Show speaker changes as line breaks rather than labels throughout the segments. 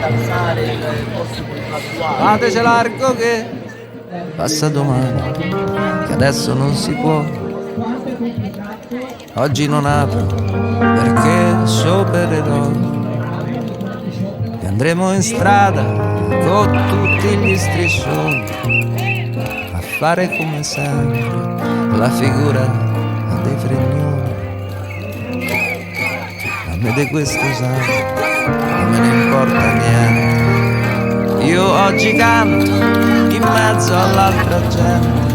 alzare il corso contrattuale.
Fateci largo che passa domani, che adesso non si può. Oggi non apro perché sciopererò. E andremo in strada con tutti gli striscioni a fare come sempre la figura dei fregnoni. A me di questo sai, non me ne importa niente. Io oggi canto in mezzo all'altra gente,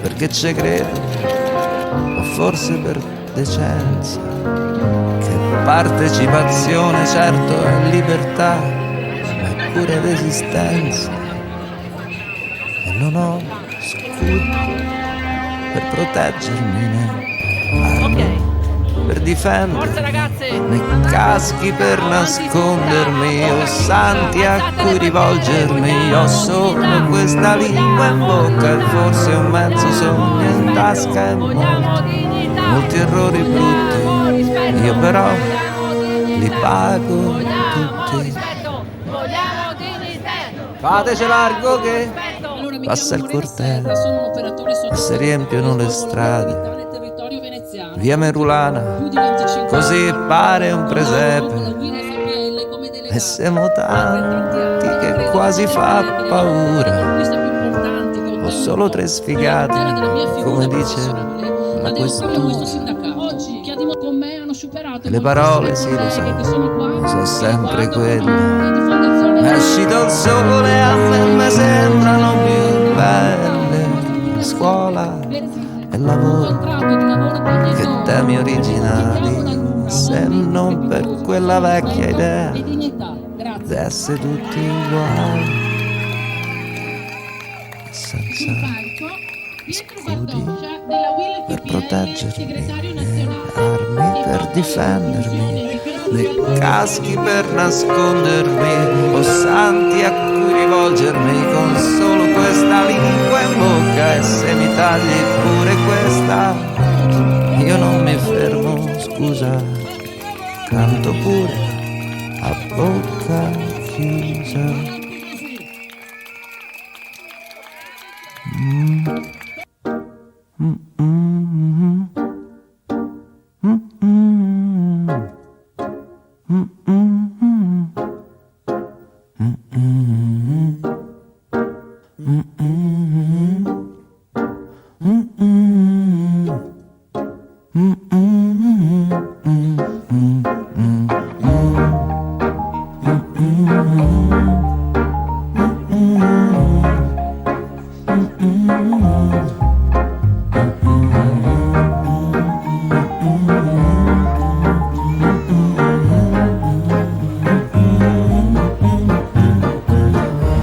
perché ci credo, o forse per decenza, che partecipazione certo è libertà, ma è pure resistenza. E non ho scudo per proteggermi né armi per difendermi, né caschi per nascondermi, o santi a cui rivolgermi. Ho solo questa lingua in bocca e forse un mezzo sogno in tasca e molti errori brutti, io però li pago tutti. Fateci largo che passa il corteo e si riempiono le strade. Via Merulana, così pare un presepe, e siamo tanti che quasi fa paura. Ho solo 3 sfigati, come dice la questura. E le parole, sì lo so, sono sempre quelle. È uscito il sole, a me sembrano più belle scuola e lavoro che temi originali, se non per quella vecchia idea di essere tutti uguali, senza scudi per proteggermi, né armi per difendermi, né caschi per nascondermi, o santi a cui rivolgermi, con solo questa lingua in bocca. E se mi tagli pure questa, io non mi fermo, scusa, canto pure a bocca chiusa.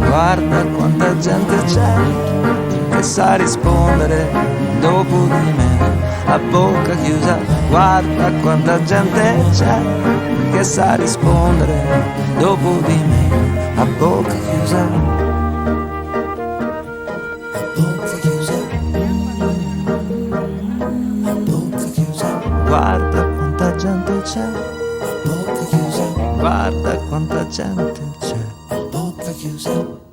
Guarda quanta gente c'è che sa rispondere dopo di me a bocca chiusa. Guarda quanta gente c'è che sa rispondere dopo di me a bocca chiusa. A bocca chiusa. A bocca chiusa. Guarda quanta gente c'è a bocca chiusa. Guarda quanta gente c'è a bocca chiusa.